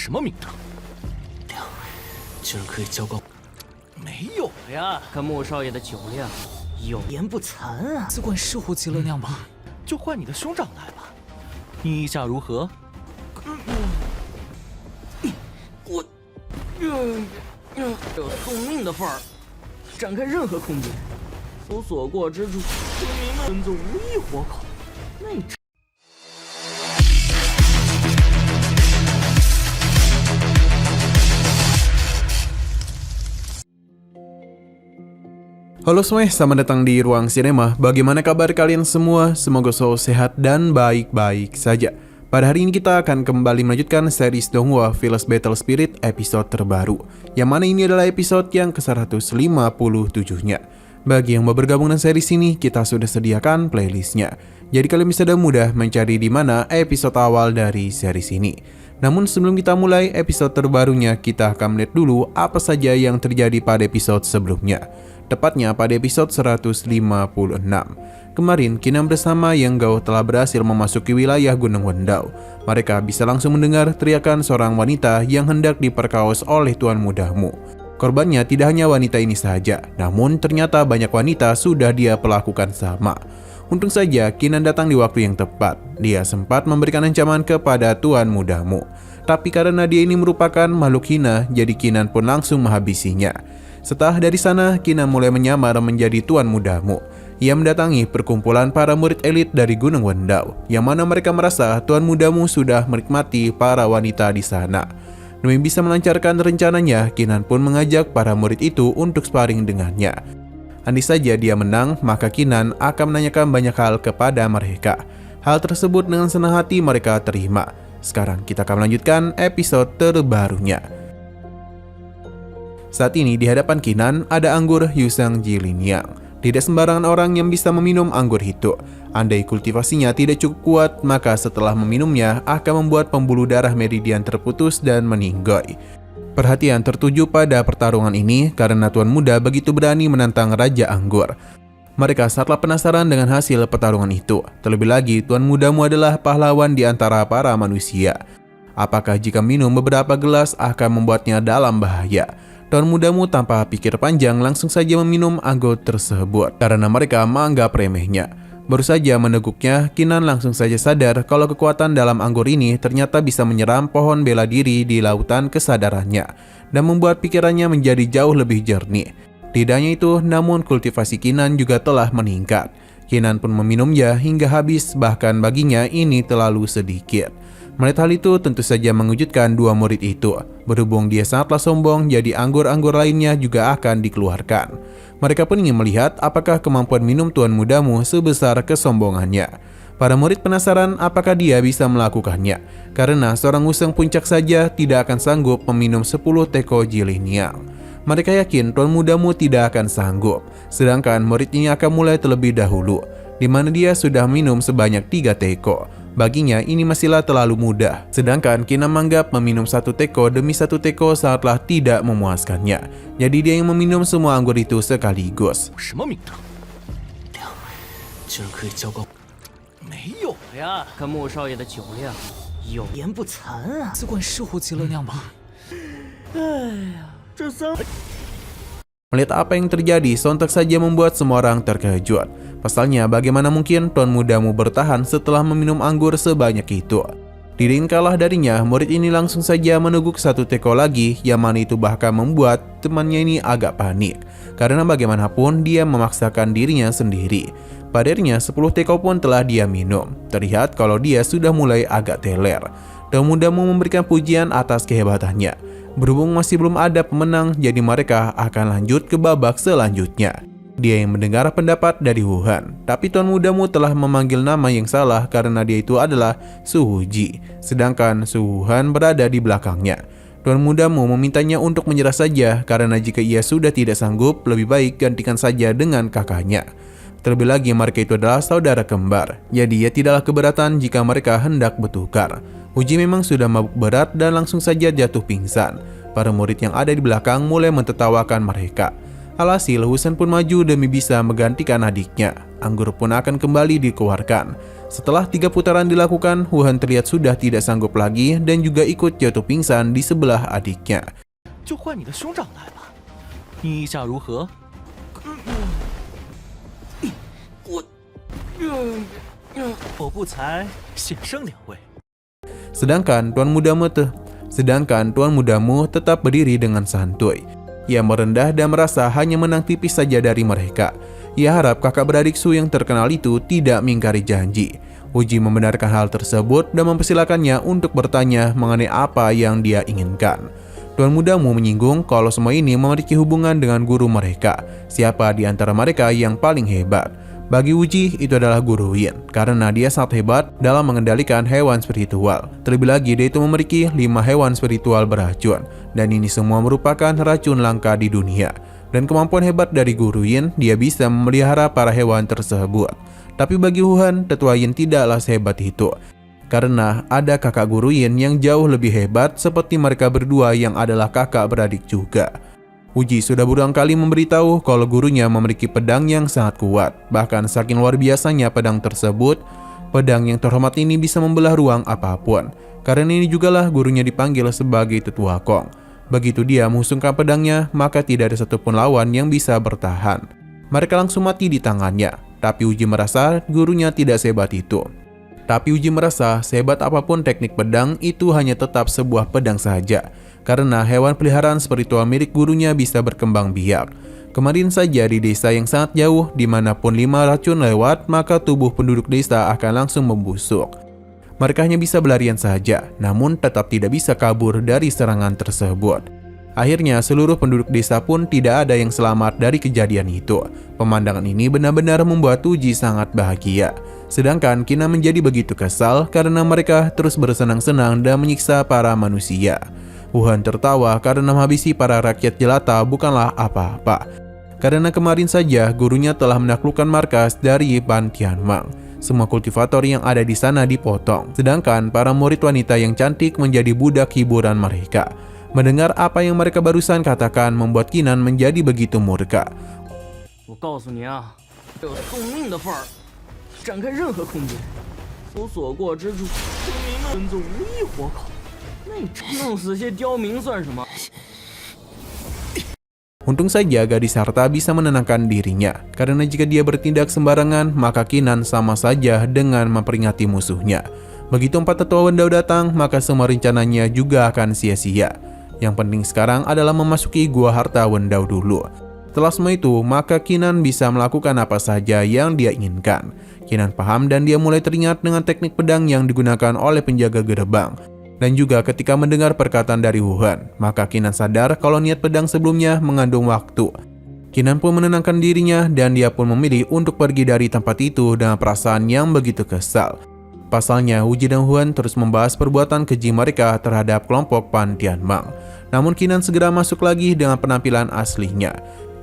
什么名堂？今儿可以交个。没有了呀，看穆少爷的酒量，有颜不残啊！自管是壶极乐酿吧，就换你的兄长来吧，你意下如何？我，有送命的范儿，展开任何空间，有所过之处，村民们分子无一活口。那这。Halo semuanya, selamat datang di Ruang Sinema. Bagaimana kabar kalian semua? Semoga selalu sehat dan baik-baik saja. Pada hari ini kita akan kembali melanjutkan series Donghua Village Battle Spirit episode terbaru, yang mana ini adalah episode yang ke-157-nya. Bagi yang mau bergabung dengan series ini, kita sudah sediakan playlistnya, jadi kalian bisa dengan mudah mencari di mana episode awal dari series ini. Namun sebelum kita mulai episode terbarunya, kita akan melihat dulu apa saja yang terjadi pada episode sebelumnya. Tepatnya pada episode 156. Kemarin, Kinan bersama Yang Gao telah berhasil memasuki wilayah Gunung Wendau. Mereka bisa langsung mendengar teriakan seorang wanita yang hendak diperkaos oleh Tuan Mudamu. Korbannya tidak hanya wanita ini saja, namun ternyata banyak wanita sudah dia perlakukan sama. Untung saja Kinan datang di waktu yang tepat. Dia sempat memberikan ancaman kepada Tuan Mudamu. Tapi karena dia ini merupakan makhluk hina, jadi Kinan pun langsung menghabisinya. Setelah dari sana, Kinan mulai menyamar menjadi Tuan Mudamu. Ia mendatangi perkumpulan para murid elit dari Gunung Wendau, yang mana mereka merasa Tuan Mudamu sudah menikmati para wanita di sana. Demi bisa melancarkan rencananya, Kinan pun mengajak para murid itu untuk sparring dengannya. Andai saja dia menang, maka Kinan akan menanyakan banyak hal kepada mereka. Hal tersebut dengan senang hati mereka terima. Sekarang kita akan melanjutkan episode terbarunya. Saat ini di hadapan Kinan ada anggur Yusang Jiliniang. Tidak sembarangan orang yang bisa meminum anggur itu. Andai kultivasinya tidak cukup kuat, maka setelah meminumnya akan membuat pembuluh darah meridian terputus dan meninggoy. Perhatian tertuju pada pertarungan ini karena Tuan Muda begitu berani menantang Raja Anggur. Mereka sangatlah penasaran dengan hasil pertarungan itu. Terlebih lagi, Tuan Mudamu adalah pahlawan di antara para manusia. Apakah jika minum beberapa gelas akan membuatnya dalam bahaya? Tuan Mudamu tanpa pikir panjang langsung saja meminum anggur tersebut karena mereka menganggap remehnya. Baru saja meneguknya, Kinan langsung saja sadar kalau kekuatan dalam anggur ini ternyata bisa menyeram pohon bela diri di lautan kesadarannya dan membuat pikirannya menjadi jauh lebih jernih. Tidak hanya itu, namun kultivasi Kinan juga telah meningkat. Kinan pun meminumnya hingga habis, bahkan baginya ini terlalu sedikit. Melihat hal itu tentu saja mengejutkan dua murid itu. Berhubung dia sangatlah sombong, jadi anggur-anggur lainnya juga akan dikeluarkan. Mereka pun ingin melihat apakah kemampuan minum Tuan Mudamu sebesar kesombongannya. Para murid penasaran apakah dia bisa melakukannya, karena seorang usang puncak saja tidak akan sanggup meminum 10 teko Jiliniang. Mereka yakin Tuan Mudamu tidak akan sanggup, sedangkan murid ini akan mulai terlebih dahulu, di mana dia sudah minum sebanyak 3 teko. Baginya ini masihlah terlalu mudah, sedangkan Kinan menganggap meminum 1 teko demi 1 teko sangatlah tidak memuaskannya. Jadi dia yang meminum semua anggur itu sekaligus. 什么名堂？今儿可以交个。没有了呀，看穆少爷的酒量，有颜不残啊！自管是壶极乐酿吧。这三。 Melihat apa yang terjadi, sontak saja membuat semua orang terkejut. Pasalnya, bagaimana mungkin Tuan Mudamu bertahan setelah meminum anggur sebanyak itu? Tidak ingin kalah darinya, murid ini langsung saja meneguk 1 teko lagi, yang mana itu bahkan membuat temannya ini agak panik. Karena bagaimanapun dia memaksakan dirinya sendiri. Pada akhirnya 10 teko pun telah dia minum. Terlihat kalau dia sudah mulai agak teler. Tuan Mudamu memberikan pujian atas kehebatannya. Berhubung masih belum ada pemenang, jadi mereka akan lanjut ke babak selanjutnya. Dia yang mendengar pendapat dari Wuhan, tapi Tuan Mudamu telah memanggil nama yang salah karena dia itu adalah Su Huji, sedangkan Su Wuhan berada di belakangnya. Tuan Mudamu memintanya untuk menyerah saja karena jika ia sudah tidak sanggup, lebih baik gantikan saja dengan kakaknya. Terlebih lagi mereka itu adalah saudara kembar, jadi ia tidaklah keberatan jika mereka hendak bertukar. Huji memang sudah mabuk berat dan langsung saja jatuh pingsan. Para murid yang ada di belakang mulai mentertawakan mereka. Alhasil, Husan pun maju demi bisa menggantikan adiknya. Anggur pun akan kembali dikeluarkan. Setelah 3 putaran dilakukan, Huan terlihat sudah tidak sanggup lagi dan juga ikut jatuh pingsan di sebelah adiknya. 就换你的兄长来吧，你意下如何？我不才险胜2位。 Sedangkan Tuan mudamu tetap berdiri dengan santuy. Ia merendah dan merasa hanya menang tipis saja dari mereka. Ia harap kakak beradik Su yang terkenal itu tidak mengingkari janji. Uji membenarkan hal tersebut dan mempersilakannya untuk bertanya mengenai apa yang dia inginkan. Tuan mudamu menyinggung kalau semua ini memiliki hubungan dengan guru mereka. Siapa di antara mereka yang paling hebat? Bagi Uji, itu adalah Guru Yin, karena dia sangat hebat dalam mengendalikan hewan spiritual. Terlebih lagi, dia itu memiliki 5 hewan spiritual beracun, dan ini semua merupakan racun langka di dunia. Dan kemampuan hebat dari Guru Yin, dia bisa memelihara para hewan tersebut. Tapi bagi Huan, tetua Yin tidaklah sehebat itu, karena ada kakak Guru Yin yang jauh lebih hebat seperti mereka berdua yang adalah kakak beradik juga. Uji sudah berulang kali memberitahu kalau gurunya memiliki pedang yang sangat kuat. Bahkan saking luar biasanya pedang tersebut, pedang yang terhormat ini bisa membelah ruang apapun. Karena ini jugalah gurunya dipanggil sebagai tetua Kong. Begitu dia mengusungkan pedangnya, maka tidak ada satupun lawan yang bisa bertahan. Mereka langsung mati di tangannya. Tapi Uji merasa gurunya tidak sehebat itu. Tapi Uji merasa sehebat apapun teknik pedang itu hanya tetap sebuah pedang saja. Karena hewan peliharaan spiritual milik gurunya bisa berkembang biak. Kemarin saja di desa yang sangat jauh, dimanapun 5 racun lewat, maka tubuh penduduk desa akan langsung membusuk. Mereka hanya bisa berlarian saja, namun tetap tidak bisa kabur dari serangan tersebut. Akhirnya seluruh penduduk desa pun tidak ada yang selamat dari kejadian itu. Pemandangan ini benar-benar membuat Uji sangat bahagia. Sedangkan Kina menjadi begitu kesal karena mereka terus bersenang-senang dan menyiksa para manusia. Huan tertawa karena menghabisi para rakyat jelata bukanlah apa-apa. Karena kemarin saja gurunya telah menaklukkan markas dari Ban Tianmang. Semua kultivator yang ada di sana dipotong. Sedangkan para murid wanita yang cantik menjadi budak hiburan mereka. Mendengar apa yang mereka barusan katakan membuat Kinan menjadi begitu murka. 我告诉你啊，有送命的份儿，展开任何空间，搜索过之处，村民们就无一活口。那你弄死些刁民算什么？ Untung saja gadis harta bisa menenangkan dirinya, karena jika dia bertindak sembarangan, maka Kinan sama saja dengan memperingati musuhnya. Begitu 4 tetua Wendau datang, maka semua rencananya juga akan sia-sia. Yang penting sekarang adalah memasuki gua harta Wendau dulu. Setelah semua itu, maka Kinan bisa melakukan apa saja yang dia inginkan. Kinan paham dan dia mulai teringat dengan teknik pedang yang digunakan oleh penjaga gerbang. Dan juga ketika mendengar perkataan dari Huan, maka Kinan sadar kalau niat pedang sebelumnya mengandung waktu. Kinan pun menenangkan dirinya dan dia pun memilih untuk pergi dari tempat itu dengan perasaan yang begitu kesal. Pasalnya, Uji dan Huan terus membahas perbuatan keji mereka terhadap kelompok Ban Tianmang. Namun Kinan segera masuk lagi dengan penampilan aslinya.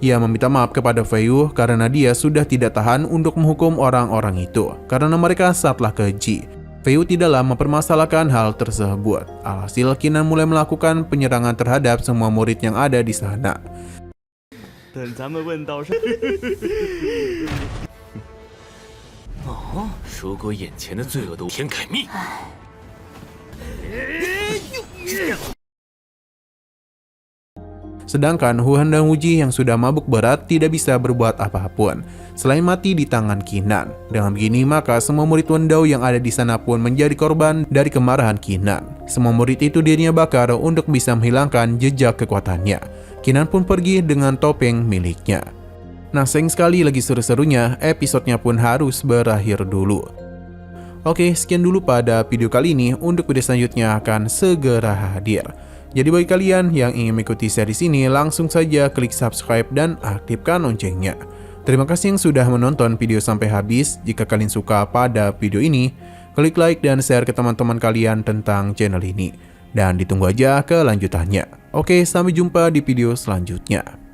Ia meminta maaf kepada Fei Yu karena dia sudah tidak tahan untuk menghukum orang-orang itu, karena mereka sangatlah keji. Fei Yu tidaklah mempermasalahkan hal tersebut. Alhasil, Kinan mulai melakukan penyerangan terhadap semua murid yang ada di sana. 等咱们问到哦，如果眼前的罪恶都天改命， Sedangkan Huan dan Uji yang sudah mabuk berat tidak bisa berbuat apapun selain mati di tangan Kinan. Dengan begini, maka semua murid Wendau yang ada di sana pun menjadi korban dari kemarahan Kinan. Semua murid itu dirinya bakar untuk bisa menghilangkan jejak kekuatannya. Kinan pun pergi dengan topeng miliknya. Nah, sayang sekali lagi seru-serunya, episodenya pun harus berakhir dulu. Oke, sekian dulu pada video kali ini. Untuk video selanjutnya akan segera hadir. Jadi bagi kalian yang ingin mengikuti series ini, langsung saja klik subscribe dan aktifkan loncengnya. Terima kasih yang sudah menonton video sampai habis. Jika kalian suka pada video ini, klik like dan share ke teman-teman kalian tentang channel ini. Dan ditunggu aja kelanjutannya. Oke, sampai jumpa di video selanjutnya.